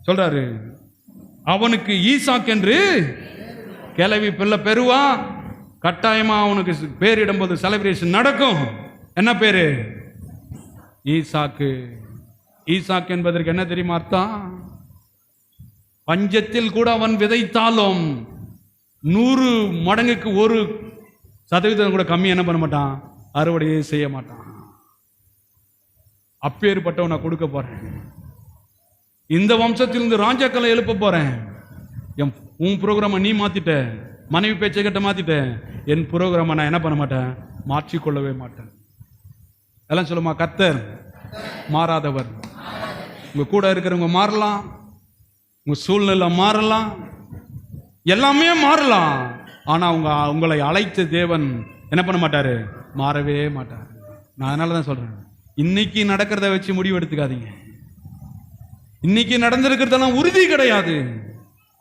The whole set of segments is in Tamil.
சொல்றாரு, அவனுக்கு ஈசாக் என்று கிளவி பிள்ளை பெறுவா. கட்டாயமா அவனுக்கு பேரிடும்போது செலிப்ரேஷன் நடக்கும். என்ன பேரு? ஈசாக்கு. ஈசாக்கு என்பதற்கு என்ன தெரியுமா அர்த்தம்? பஞ்சத்தில் கூட அவன் விதைத்தாலும் 100 மடங்குக்கு 1% கூட கம்மி என்ன பண்ண மாட்டான், அறுவடையே செய்ய மாட்டான். அப்பேற்பட்டவன் நான் கொடுக்க போறேன். இந்த வம்சத்திலிருந்து ராஜாக்களை எழுப்ப போறேன். உன் புரோகிராம நீ மாத்திட்ட, மனைவி பேச்சை கிட்ட மாத்திட்ட, என் புரோகிராம நான் என்ன பண்ண மாட்டேன், மாற்றிக்கொள்ளவே மாட்டேன். எல்லாம் சொல்லுமா, கர்த்தர் மாறாதவர். உங்க கூட இருக்கிறவங்க மாறலாம், உங்க சூழ்நிலை மாறலாம், எல்லாமே மாறலாம். ஆனா உங்களை அழைத்த தேவன் என்ன பண்ண மாட்டாரு, மாறவே மாட்டார். நான் அதனாலதான் சொல்றேன், இன்னைக்கு நடக்கிறத வச்சு முடிவு எடுத்துக்காதீங்க. இன்னைக்கு நடந்திருக்கிறதெல்லாம் உறுதி கிடையாது.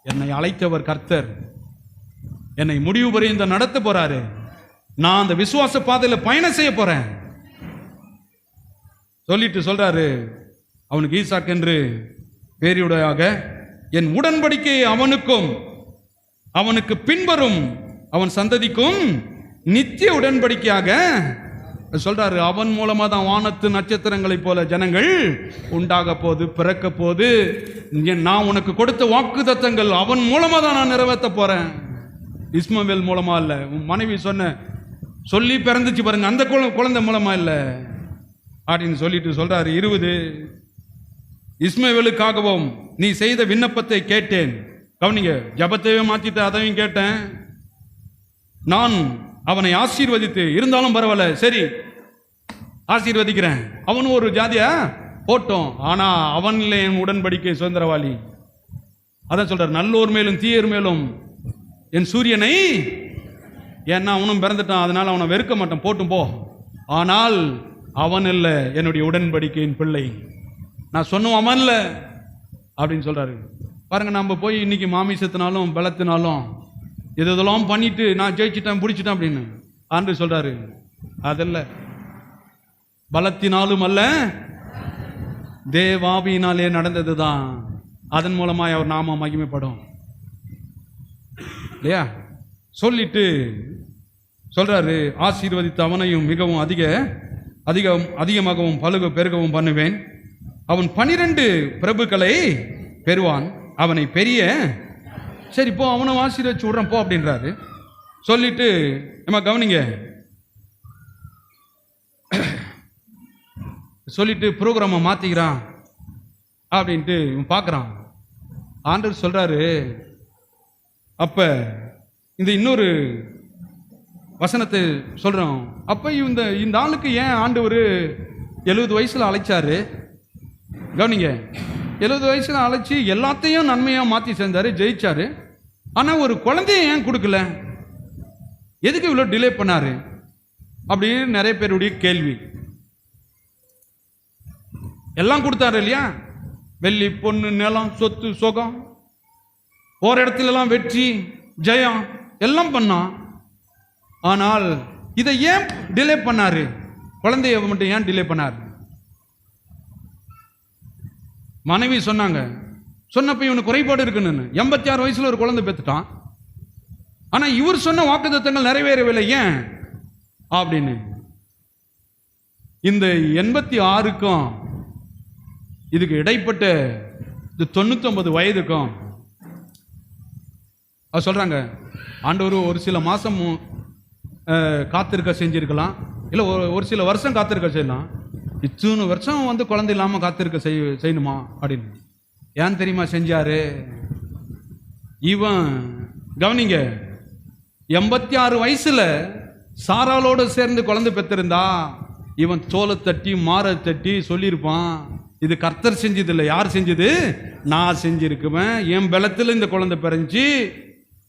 என்னை அழைத்தவர் கர்த்தர், என்னை முடிவு பரியந்த நடத்த போறாரு. நான் அந்த விசுவாச பாதையில பயணம் செய்ய போறேன் சொல்லிட்டு சொல்றாரு, அவனுக்கு ஈசாக் என்று பேரிடையாக என் உடன்படிக்கையை அவனுக்கும் அவனுக்கு பின்வரும் அவன் சந்ததிக்கும் நித்திய உடன்படிக்கையாக சொல்றாரு. அவன் மூலமா தான் வானத்து நட்சத்திரங்களை போல ஜனங்கள் உண்டாக போது, பிறக்க போது. நான் உனக்கு கொடுத்த வாக்குத்தத்தங்கள் அவன் மூலமா தான் நான் நிறைவேற்ற போறேன். இஸ்மவேல் மூலமா இல்ல. உன் மனைவி சொல்லி பிறந்துச்சு பாருங்க, அந்த குழந்தை மூலமா இல்ல அப்படின்னு சொல்லிட்டு சொல்றாரு. 20 இஸ்மவேலுக்காகவும் நீ செய்த விண்ணப்பத்தை கேட்டேன். கவனிங்க, ஜபத்தையே மாத்திட்டு அதையும் கேட்டேன். நான் அவனை ஆசீர்வதித்து, இருந்தாலும் பரவாயில்ல, சரி ஆசீர்வதிக்கிறேன். அவனு ஒரு ஜாதியா போட்டோம், ஆனா அவன்ல என் உடன்படிக்கை சுதந்திரவாளி. அதான் சொல்றார், நல்லோர் மேலும் தீயர் மேலும் என் சூரியனை, ஏன்னா அவனும் பிறந்துட்டான், அதனால அவனை வெறுக்க மாட்டான், போட்டும் போ. ஆனால் அவன் இல்ல என்னுடைய உடன்படிக்கையின் பிள்ளை, நான் சொன்னோம் அவன் இல்ல அப்படின்னு சொல்றாரு. பாருங்க, நம்ம போய் இன்னைக்கு மாமிசத்தினாலும் பலத்தினாலும் இதெல்லாம் பண்ணிட்டு நான் ஜெயிச்சிட்டேன் பிடிச்சிட்டேன் அப்படின்னு ஆண்டு சொல்றாரு. அதல்ல, பலத்தினாலும் அல்ல தேவாவியினாலே நடந்ததுதான். அதன் மூலமா அவர் நாம மகிமைப்படும் இல்லையா? சொல்லிட்டு சொல்றாரு, ஆசீர்வதித்த அவனையும் மிகவும் அதிகமாகவும் பலுக பெருகவும் பண்ணுவேன். அவன் 12 பிரபுக்களை பெறுவான். அவனை பெரிய, சரி போ, அவனை ஆசீர்வதிச்சு விடுறான் போ அப்படின்றாரு. சொல்லிட்டு நம்ம கவனிங்க, சொல்லிட்டு ப்ரோக்ராமை மாத்திக்கிறான் அப்படின்ட்டு இவன் பார்க்கறான். ஆண்டவர் சொல்றாரு, அப்ப இந்த இன்னொரு வசனத்தை சொல்றோம். அப்ப இந்த ஆளுக்கு ஏன் ஆண்டவர் 70 வயசுல அழைச்சாரு? கவனிங்க, 70 வயசுல அழைச்சி எல்லாத்தையும் நன்மையா மாத்தி செஞ்சாரு, ஜெயிச்சாரு. ஆனா ஒரு குழந்தைய ஏன் கொடுக்கல? எதுக்கு இவ்வளவு டிலே பண்ணாரு அப்படின்னு நிறைய பேருடைய கேள்வி. எல்லாம் கொடுத்தாரு இல்லையா? வெள்ளி பொண்ணு நிலம் சொத்து சுகம், போற இடத்துல எல்லாம் வெற்றி ஜெயம் எல்லாம் பண்ணான். ஆனால் இதை ஏன் டிலே பண்ணாரு? குழந்தைய மட்டும் ஏன் டிலே பண்ணாரு? மனைவி சொன்னாங்க, சொன்னப்ப இவனுக்கு குறைபாடு இருக்குன்னு. 86 வயசுல ஒரு குழந்தை பெற்றுட்டான். ஆனா இவர் சொன்ன வாக்குத்தத்தங்கள் நிறைவேறவில்லை, ஏன் அப்படின்னு. இந்த 86க்கும் இதுக்கு இடைப்பட்ட 99 வயதுக்கும் சொல்றாங்க, ஆண்டவர் ஒரு சில மாசம் காத்திருக்க செஞ்சிருக்கலாம், இல்ல ஒரு சில வருஷம் காத்திருக்க செய்யலாம். இத்தனை வருஷம் குழந்தை இல்லாம காத்திருக்க செய்யணுமா அப்படின்னு. ஏன் தெரியுமா செஞ்சாரு? இவன் கவனிங்க, 86 வயசுல சாராளோடு சேர்ந்து குழந்தை பெற்றிருந்தா இவன் தோலை தட்டி மாற தட்டி சொல்லியிருப்பான், இது கர்த்தர் செஞ்சது இல்லை, யார் செஞ்சது? நான் செஞ்சிருக்குவேன், என் பலத்தில் இந்த குழந்தை பிறந்துச்சு,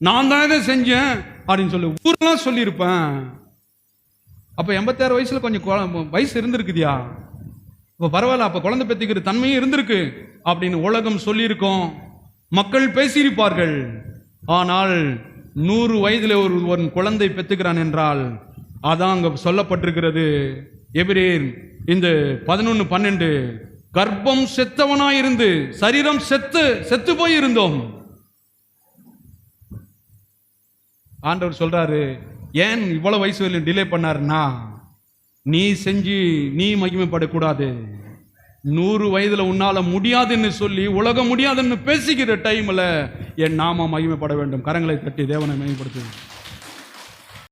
நான் தான் இதை செஞ்சேன் அப்படின்னு சொல்லி ஊரெல்லாம் சொல்லியிருப்பேன். அப்ப 86 வயசுல கொஞ்சம் வயசு இருந்திருக்குதியா, இப்ப பரவாயில்ல, அப்ப குழந்தை பெற்றுக்கிற தன்மையும் இருந்திருக்கு அப்படின்னு உலகம் சொல்லியிருக்கோம், மக்கள் பேசியிருப்பார்கள். ஆனால் 100 வயதுல ஒரு குழந்தை பெற்றுக்கிறான் என்றால் அதான் அங்க சொல்லப்பட்டிருக்கிறது. எபிரேயர் இந்த 11:12 கர்ப்பம் செத்தவனாயிருந்து சரீரம் செத்து போய் இருந்தோம். ஆண்டவர் சொல்றாரு, ஏன் இவ்வளவு வயசு வரையும் டிலே பண்ணாருன்னா, நீ செஞ்சு நீ மகிமைப்படக்கூடாது. 100 வயதுல உன்னால முடியாதுன்னு சொல்லி உலகம் முடியாதுன்னு பேசிக்கிற டைம்ல என் நாமம் மகிமைப்பட வேண்டும். கரங்களை தட்டி தேவனை மகிமைப்படுத்து.